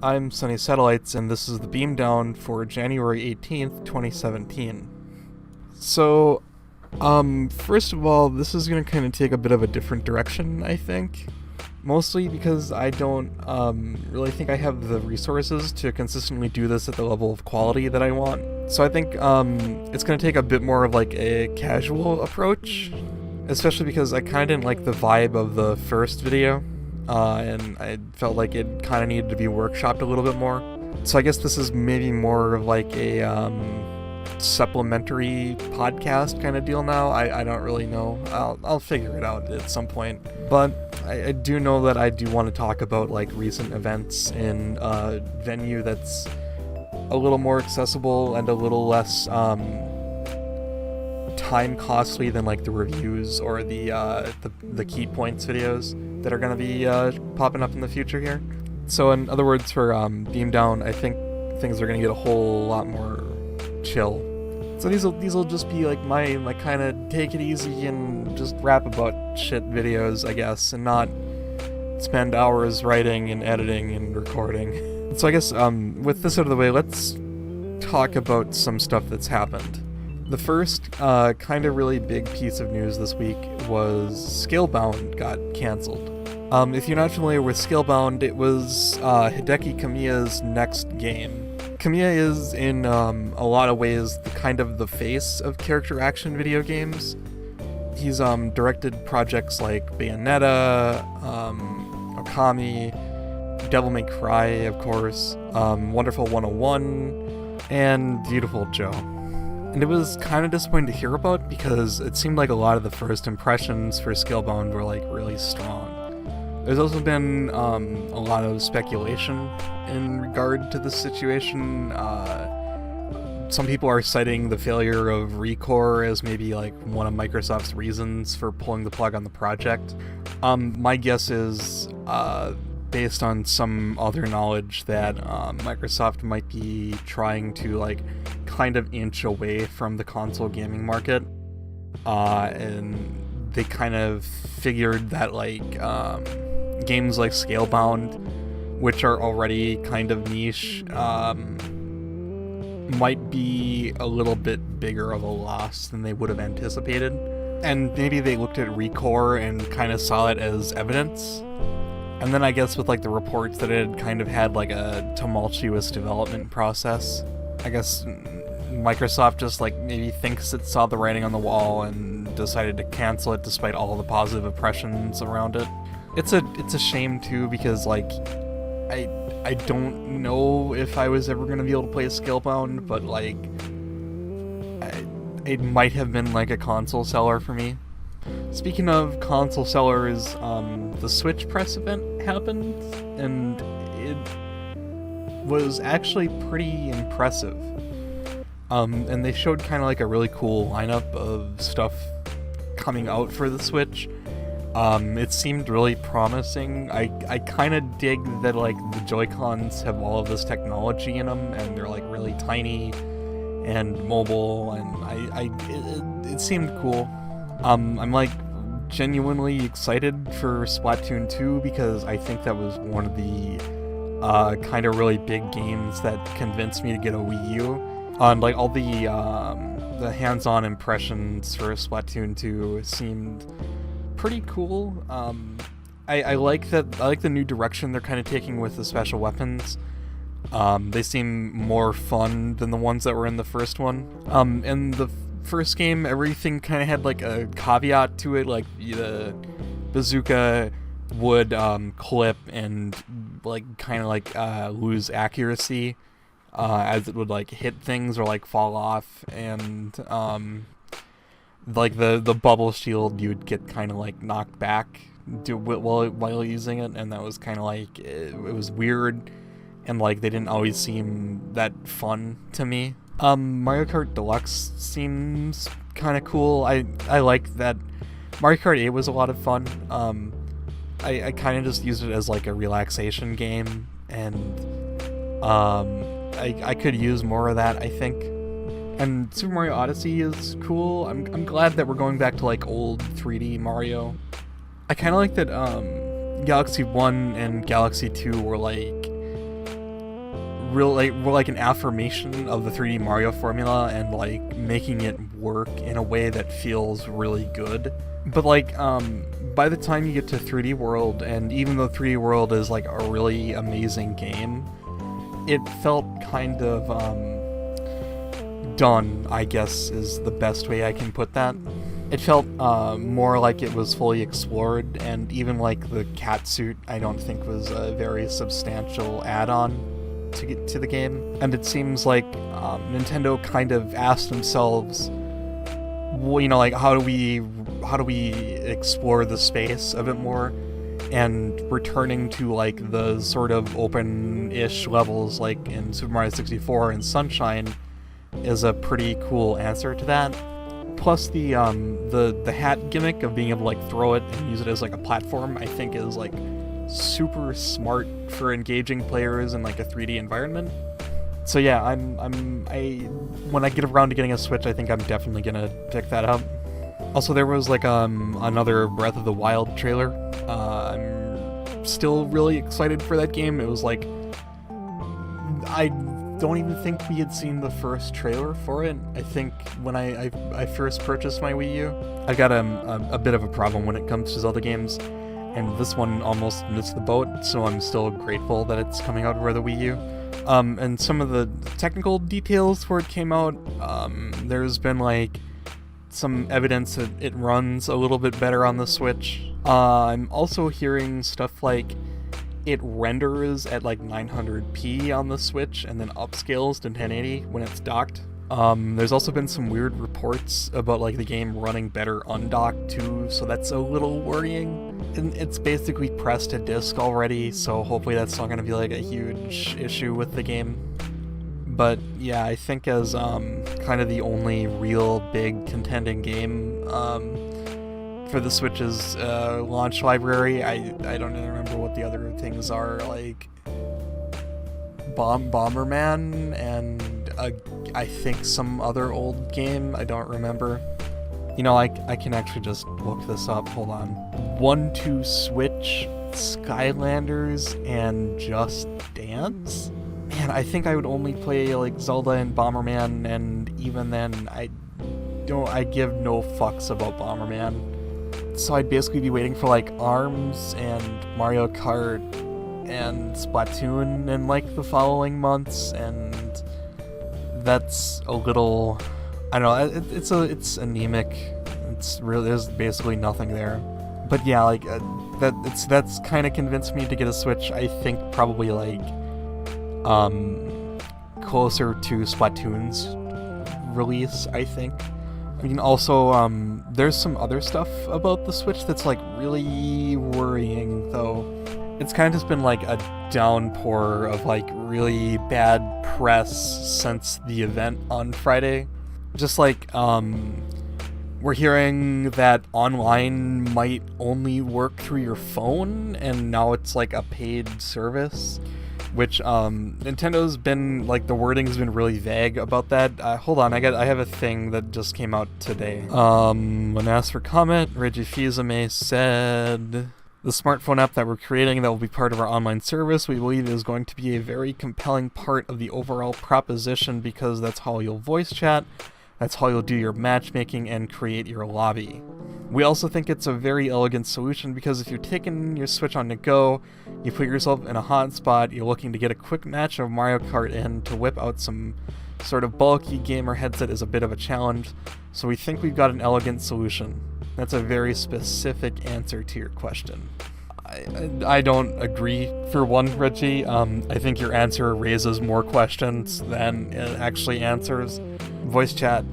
I'm Sunny Satellites, and this is the beam down for January 18th, 2017. So, first of all, this is going to kind of take a bit of a different direction, I think. Mostly because I don't, really think I have the resources to consistently do this at the level of quality that I want. So I think, it's going to take a bit more of like a casual approach, especially because I kind of didn't like the vibe of the first video. And I felt like it kind of needed to be workshopped a little bit more. So I guess this is maybe more of like a supplementary podcast kind of deal now. I don't really know. I'll figure it out at some point. But I do know that I do want to talk about like recent events in a venue that's a little more accessible and a little less time costly than like the reviews or the key points videos that are going to be popping up in the future here. So in other words, for Beam Down, I think things are going to get a whole lot more chill. So these will just be like my kind of take it easy and just rap about shit videos, I guess, and not spend hours writing and editing and recording. So I guess with this out of the way, let's talk about some stuff that's happened. The first kind of really big piece of news this week was Scalebound got cancelled. If you're not familiar with Scalebound, it was Hideki Kamiya's next game. Kamiya is, in a lot of ways, the face of character action video games. He's directed projects like Bayonetta, Okami, Devil May Cry, of course, Wonderful 101, and Beautiful Joe. And it was kind of disappointing to hear about because it seemed like a lot of the first impressions for Scalebound were like really strong. There's also been a lot of speculation in regard to this situation. Some people are citing the failure of Recore as maybe like one of Microsoft's reasons for pulling the plug on the project. My guess is, based on some other knowledge, that Microsoft might be trying to like kind of inch away from the console gaming market, and they kind of figured that like games like Scalebound, which are already kind of niche, might be a little bit bigger of a loss than they would have anticipated, and maybe they looked at Recore and kind of saw it as evidence. And then I guess with like the reports that it had kind of had like a tumultuous development process, I guess Microsoft just like maybe thinks it saw the writing on the wall and decided to cancel it despite all the positive impressions around it. It's a shame too, because like I don't know if I was ever gonna be able to play Scalebound, but like it might have been like a console seller for me. Speaking of console sellers, the Switch press event happened, and it was actually pretty impressive. And they showed kind of like a really cool lineup of stuff coming out for the Switch. It seemed really promising. I kind of dig that like the Joy-Cons have all of this technology in them, and they're like really tiny and mobile, and it seemed cool. I'm like genuinely excited for Splatoon 2 because I think that was one of the kind of really big games that convinced me to get a Wii U. Like all the hands-on impressions for Splatoon 2 seemed pretty cool. I like the new direction they're kind of taking with the special weapons. They seem more fun than the ones that were in the first one. In the first game, everything kind of had like a caveat to it, like the bazooka would clip and like kind of like lose accuracy as it would like hit things or like fall off, and like the bubble shield, you'd get kind of like knocked back while using it, and that was kind of like it was weird, and like they didn't always seem that fun to me. Mario Kart Deluxe seems kind of cool. I like that. Mario Kart 8 was a lot of fun. I kind of just used it as like a relaxation game, and I could use more of that, I think. And Super Mario Odyssey is cool. I'm glad that we're going back to like old 3D Mario. I kind of like that Galaxy 1 and Galaxy 2 were like like an affirmation of the 3D Mario formula and like making it work in a way that feels really good. But like by the time you get to 3D World, and even though 3D World is like a really amazing game, it felt kind of done, I guess is the best way I can put that. It felt more like it was fully explored, and even like the cat suit I don't think was a very substantial add-on to get to the game. And it seems like Nintendo kind of asked themselves, well, you know, like how do we explore the space a bit more, and returning to like the sort of open-ish levels like in Super Mario 64 and Sunshine is a pretty cool answer to that. Plus the hat gimmick of being able to like throw it and use it as like a platform, I think is like super smart for engaging players in like a 3D environment. So yeah, when I get around to getting a Switch, I think I'm definitely gonna pick that up. Also, there was like another Breath of the Wild trailer. I'm still really excited for that game. It was like, I don't even think we had seen the first trailer for it. I think when I first purchased my Wii U, I got a bit of a problem when it comes to Zelda games, and this one almost missed the boat, so I'm still grateful that it's coming out for the Wii U. And some of the technical details for it came out, there's been like some evidence that it runs a little bit better on the Switch. I'm also hearing stuff like it renders at like 900p on the Switch and then upscales to 1080 when it's docked. There's also been some weird reports about like the game running better undocked too, so that's a little worrying. And it's basically pressed to disc already, so hopefully that's not going to be like a huge issue with the game. But yeah, I think as kind of the only real big contending game for the Switch's launch library, I don't even remember what the other things are, like Bomberman and I think some other old game, I don't remember. You know, I can actually just look this up, hold on. 1-2 Switch, Skylanders, and Just Dance? Man, I think I would only play like Zelda and Bomberman, and even then I give no fucks about Bomberman. So I'd basically be waiting for like ARMS and Mario Kart and Splatoon in like the following months, and that's a little, I don't know, it's anemic. It's really, there's basically nothing there. But yeah, like that's kind of convinced me to get a Switch. I think probably like closer to Splatoon's release, I think. I mean, also, there's some other stuff about the Switch that's, like, really worrying, though. It's kind of just been, like, a downpour of, like, really bad press since the event on Friday. Just, like, we're hearing that online might only work through your phone, and now it's, like, a paid service. Which, Nintendo's been, like, the wording's been really vague about that. Hold on, I have a thing that just came out today. When asked for comment, Reggie Fils-Aimé said, "The smartphone app that we're creating that will be part of our online service, we believe is going to be a very compelling part of the overall proposition because that's how you'll voice chat, that's how you'll do your matchmaking and create your lobby. We also think it's a very elegant solution because if you're taking your Switch on the go, you put yourself in a hot spot, you're looking to get a quick match of Mario Kart in to whip out some sort of bulky gamer headset is a bit of a challenge, so we think we've got an elegant solution." That's a very specific answer to your question. I don't agree, for one, Reggie. I think your answer raises more questions than it actually answers. Voice chat,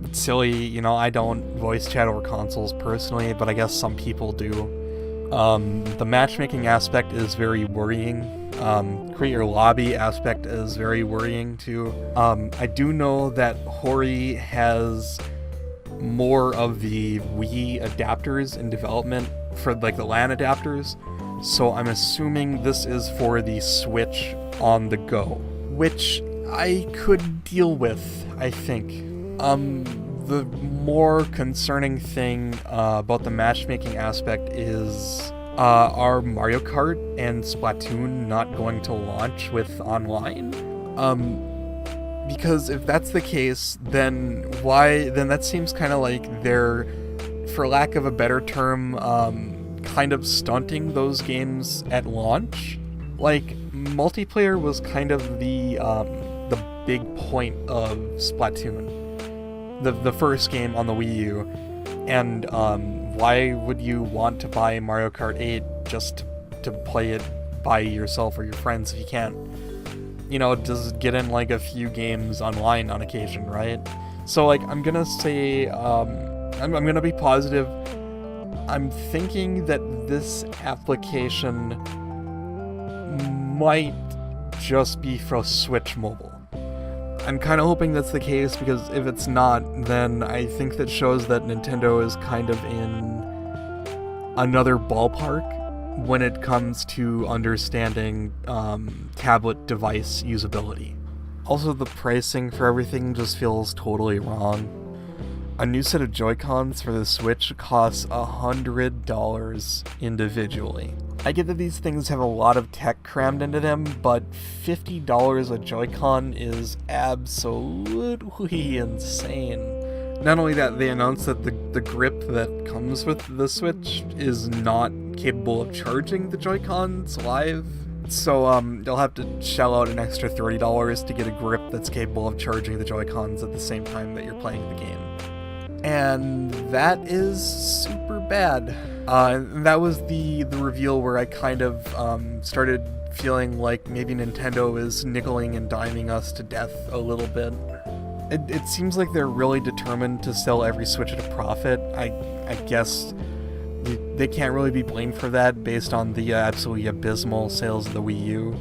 it's silly, you know, I don't voice chat over consoles personally, but I guess some people do. The matchmaking aspect is very worrying. Create your lobby aspect is very worrying too. I do know that Hori has more of the Wii adapters in development for like the LAN adapters, so I'm assuming this is for the Switch on the go, which I could deal with, I think. The more concerning thing about the matchmaking aspect is Are Mario Kart and Splatoon not going to launch with online? Because if that's the case, then that seems kind of like they're, for lack of a better term, kind of stunting those games at launch. Like, multiplayer was kind of the big point of Splatoon, the first game on the Wii U, and why would you want to buy Mario Kart 8 just to play it by yourself or your friends if you can't, just get in like a few games online on occasion, right? So like, I'm gonna say, I'm gonna be positive. I'm thinking that this application might just be for Switch Mobile. I'm kind of hoping that's the case, because if it's not, then I think that shows that Nintendo is kind of in another ballpark when it comes to understanding tablet device usability. Also, the pricing for everything just feels totally wrong. A new set of Joy-Cons for the Switch costs $100 individually. I get that these things have a lot of tech crammed into them, but $50 a Joy-Con is absolutely insane. Not only that, they announced that the grip that comes with the Switch is not capable of charging the Joy-Cons live. So you'll have to shell out an extra $30 to get a grip that's capable of charging the Joy-Cons at the same time that you're playing the game. And that is super bad. That was the reveal where I kind of started feeling like maybe Nintendo is nickeling and diming us to death a little bit. It seems like they're really determined to sell every Switch at a profit. I guess they can't really be blamed for that based on the absolutely abysmal sales of the Wii U.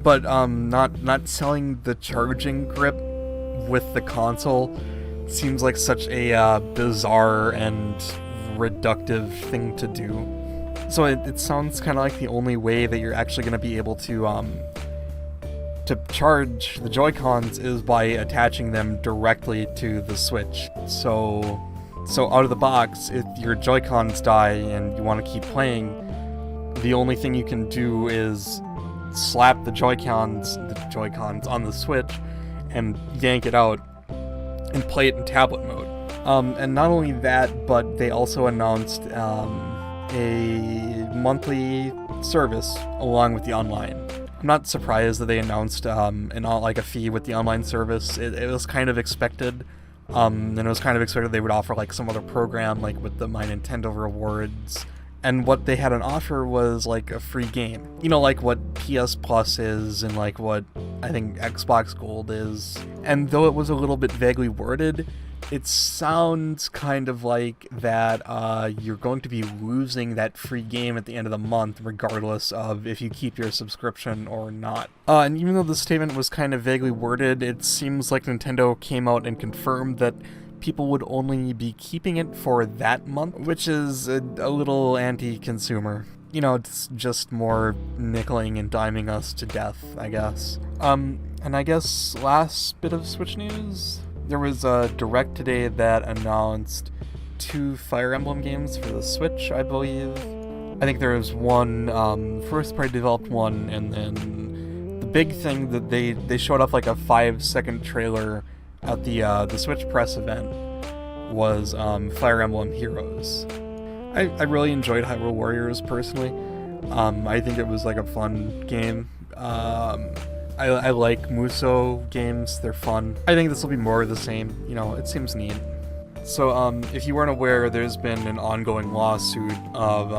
But not selling the charging grip with the console seems like such a bizarre and reductive thing to do. So it sounds kind of like the only way that you're actually going to be able to charge the Joy-Cons is by attaching them directly to the Switch. So out of the box, if your Joy-Cons die and you want to keep playing, the only thing you can do is slap the Joy-Cons on the Switch and yank it out and play it in tablet mode. And not only that, but they also announced a monthly service along with the online. I'm not surprised that they announced a fee with the online service. It was kind of expected. And it was kind of expected they would offer like some other program, like with the My Nintendo Rewards. And what they had on offer was like a free game. Like what PS Plus is and like what I think Xbox Gold is. And though it was a little bit vaguely worded, it sounds kind of like that you're going to be losing that free game at the end of the month, regardless of if you keep your subscription or not. And even though the statement was kind of vaguely worded, it seems like Nintendo came out and confirmed that people would only be keeping it for that month, which is a little anti-consumer. It's just more nickeling and diming us to death, I guess. And I guess last bit of Switch news, there was a Direct today that announced 2 Fire Emblem games for the Switch, I believe. I think there was one first-party developed one, and then the big thing that they showed off like a 5-second trailer at the Switch press event was Fire Emblem Heroes. I really enjoyed Hyrule Warriors personally. I think it was like a fun game. I like Musou games, they're fun. I think this will be more of the same, it seems neat. So if you weren't aware, there's been an ongoing lawsuit of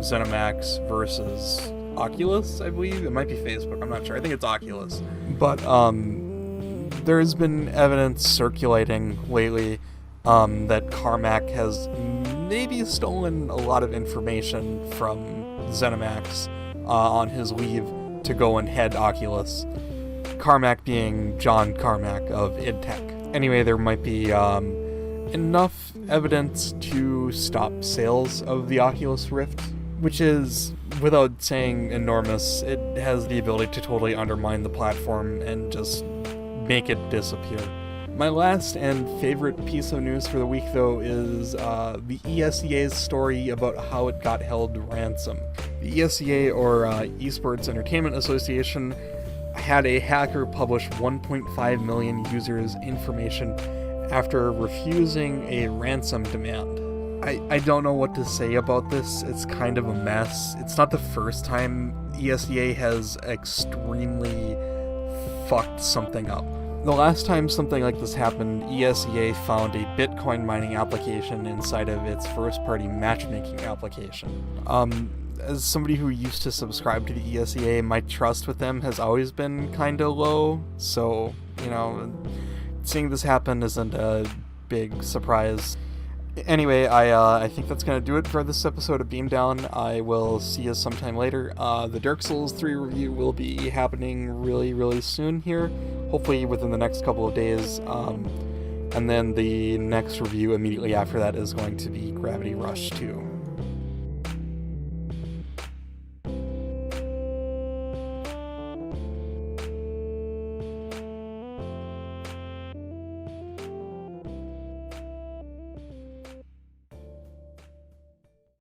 ZeniMax versus Oculus, I believe. It might be Facebook, I'm not sure. I think it's Oculus. But there's been evidence circulating lately that Carmack has maybe stolen a lot of information from ZeniMax on his leave to go and head Oculus. Carmack being John Carmack of IdTech. Anyway, there might be enough evidence to stop sales of the Oculus Rift, which is, without saying enormous, it has the ability to totally undermine the platform and just make it disappear. My last and favorite piece of news for the week, though, is the ESEA's story about how it got held ransom. The ESEA, or Esports Entertainment Association, had a hacker publish 1.5 million users' information after refusing a ransom demand. I don't know what to say about this. It's kind of a mess. It's not the first time ESEA has extremely fucked something up. The last time something like this happened, ESEA found a Bitcoin mining application inside of its first-party matchmaking application. As somebody who used to subscribe to the ESEA, my trust with them has always been kinda low, so, seeing this happen isn't a big surprise. Anyway, I think that's going to do it for this episode of Beam Down. I will see you sometime later. The Dark Souls 3 review will be happening really, really soon here, hopefully within the next couple of days. And then the next review immediately after that is going to be Gravity Rush 2.